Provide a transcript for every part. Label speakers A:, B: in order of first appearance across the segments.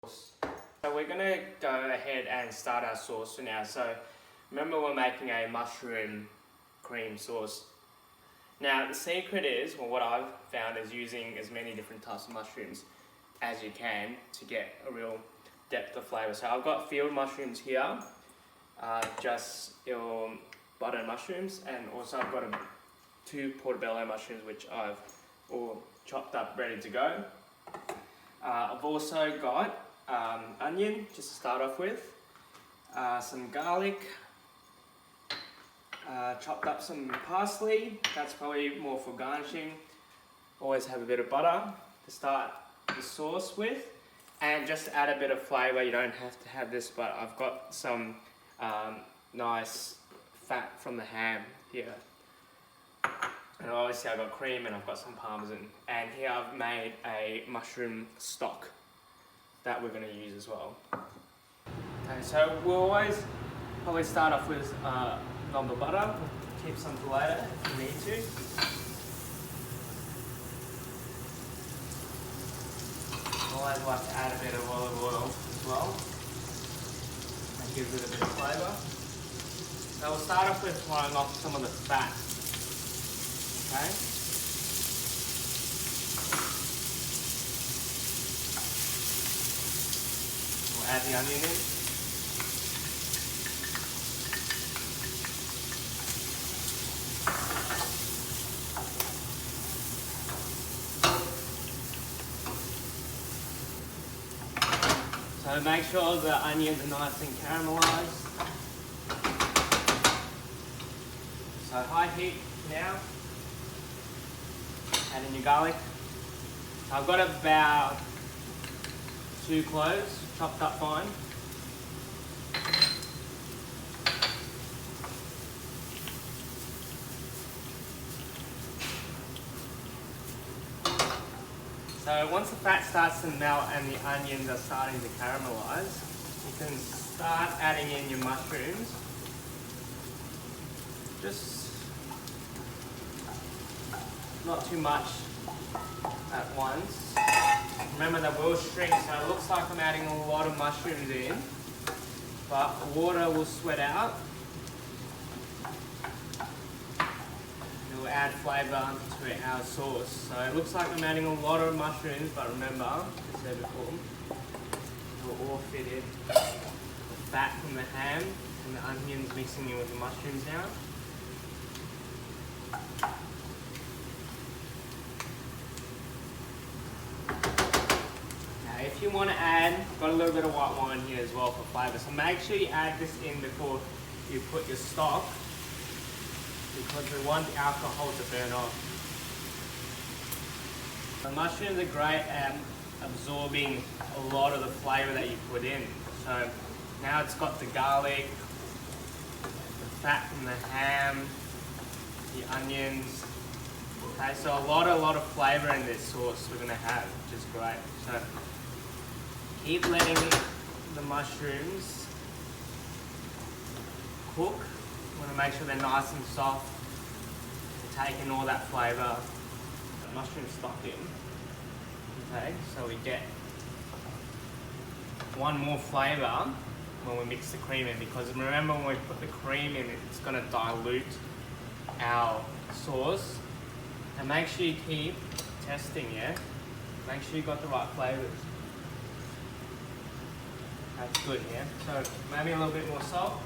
A: So we're gonna go ahead and start our sauce for now. So remember, we're making a mushroom cream sauce. Now the secret is, well, what I've found is using as many different types of mushrooms as you can to get a real depth of flavour. So I've got field mushrooms here, just your buttered mushrooms, and also I've got two portobello mushrooms which I've all chopped up ready to go. I've also got onion just to start off with, some garlic, chopped up some parsley, that's probably more for garnishing. Always have a bit of butter to start the sauce with, and just to add a bit of flavour. You don't have to have this, but I've got some nice fat from the ham here. And obviously I've got cream and I've got some parmesan. And here I've made a mushroom stock that we're going to use as well. Okay, so we'll always probably start off with normal butter. Keep some for later if you need to. Always like to add a bit of olive oil as well. That gives it a bit of flavour. So we'll start off with frying off some of the fat. Okay. We'll add the onion in. So make sure the onions are nice and caramelised. So high heat now. Add in your garlic. I've got about 2 cloves chopped up fine. So once the fat starts to melt and the onions are starting to caramelise, you can start adding in your mushrooms. Just not too much at once. Remember, they will shrink, so it looks like I'm adding a lot of mushrooms in, but water will sweat out. It will add flavour to our sauce. So it looks like I'm adding a lot of mushrooms, but remember, as I said before, it will all fit in. The fat from the ham and the onions mixing in with the mushrooms now. If you want to add, got a little bit of white wine here as well for flavour. So make sure you add this in before you put your stock, because we want the alcohol to burn off. The mushrooms are great at absorbing a lot of the flavour that you put in. So now it's got the garlic, the fat from the ham, the onions. Okay, so a lot of flavour in this sauce we're going to have, which is great. So keep letting the mushrooms cook. You want to make sure they're nice and soft, taking all that flavour. The mushroom stock in. Okay, so we get one more flavour when we mix the cream in, because remember, when we put the cream in, it's going to dilute our sauce. And make sure you keep testing, yeah? Make sure you got the right flavours. That's good, yeah? So maybe a little bit more salt.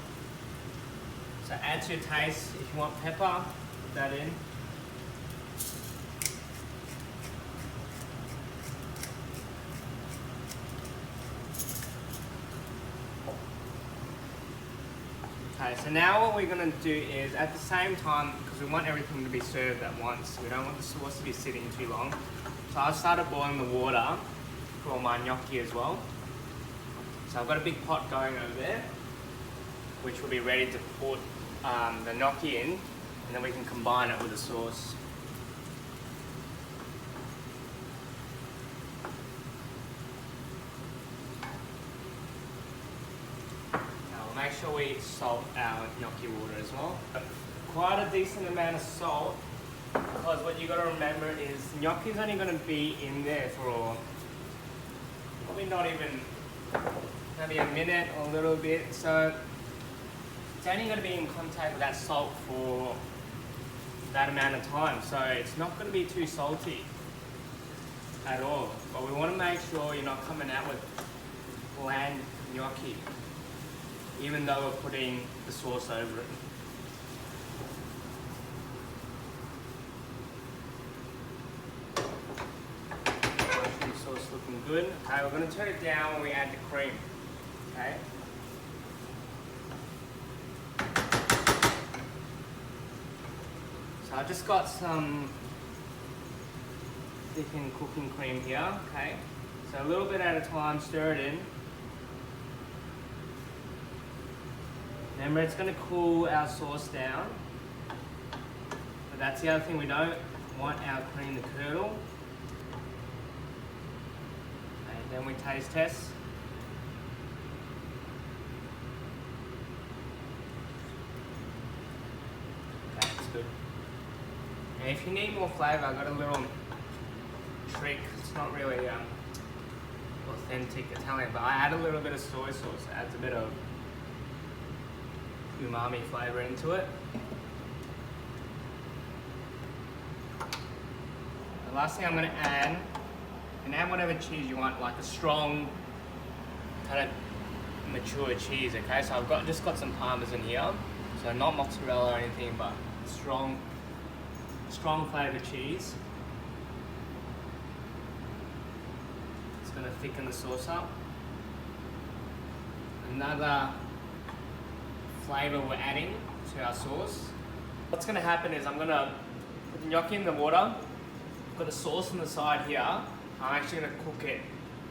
A: So add to your taste. If you want pepper, put that in. Okay, so now what we're going to do is, at the same time, because we want everything to be served at once, we don't want the sauce to be sitting too long. So I've started boiling the water for my gnocchi as well. So I've got a big pot going over there, which will be ready to put the gnocchi in, and then we can combine it with the sauce. Make sure we salt our gnocchi water as well. Quite a decent amount of salt, because what you got to remember is gnocchi is only going to be in there for probably not even maybe a minute or a little bit. So it's only going to be in contact with that salt for that amount of time. So it's not going to be too salty at all. But we want to make sure you're not coming out with bland gnocchi, even though we're putting the sauce over it. Mushroom sauce looking good. Okay, we're going to turn it down when we add the cream. Okay. So I've just got some thickened cooking cream here. Okay. So a little bit at a time, stir it in. Remember, it's going to cool our sauce down. But that's the other thing, we don't want our cream to curdle. And then we taste test. Okay, that's good. And if you need more flavour, I've got a little trick. It's not really authentic Italian, but I add a little bit of soy sauce. It adds a bit of umami flavour into it. The last thing I'm going to add, you can add whatever cheese you want, like a strong kind of mature cheese. Okay, so I've just got some parmesan here, so not mozzarella or anything, but strong flavoured cheese. It's going to thicken the sauce up. Another flavour we're adding to our sauce. What's going to happen is I'm going to put the gnocchi in the water. I've got the sauce on the side here. I'm actually going to cook it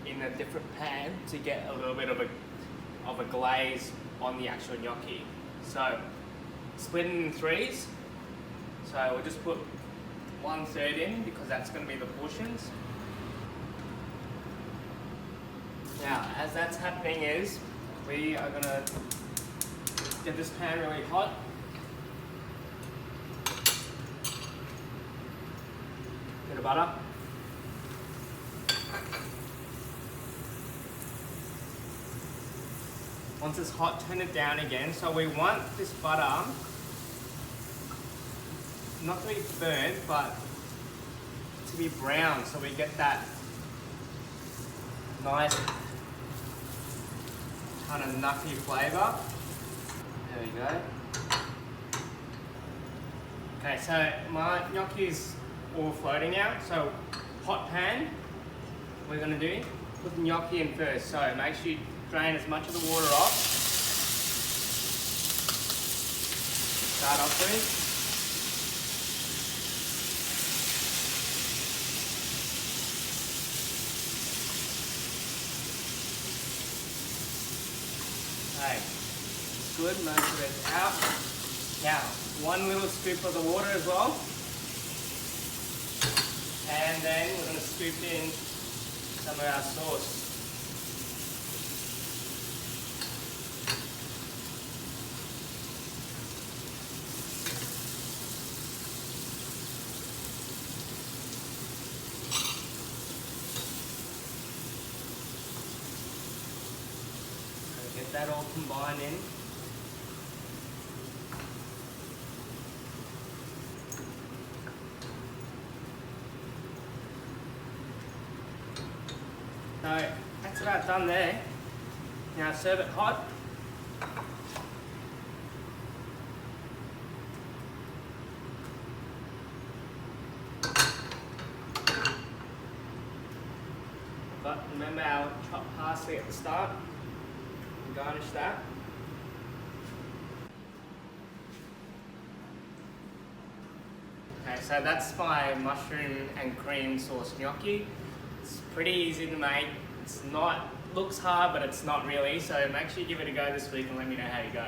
A: in a different pan to get a little bit of a glaze on the actual gnocchi. So split it in threes. So we'll just put 1/3 in because that's going to be the portions. Now, as that's happening is we are going to get this pan really hot. Bit of butter. Once it's hot, turn it down again. So we want this butter not to be burnt, but to be brown, so we get that nice kind of nutty flavour. There we go. Okay, so my gnocchi's all floating now. So hot pan, we're going to do, put the gnocchi in first. So make sure you drain as much of the water off. Start off with. Okay, good, most of it's out. Now, 1 little scoop of the water as well. And then we're going to scoop in some of our sauce. Get that all combined in. So that's about done there. Now serve it hot. But remember our chopped parsley at the start. Garnish that. Okay, so that's my mushroom and cream sauce gnocchi. It's pretty easy to make. It's not, looks hard, but it's not really. So make sure you give it a go this week and let me know how you go.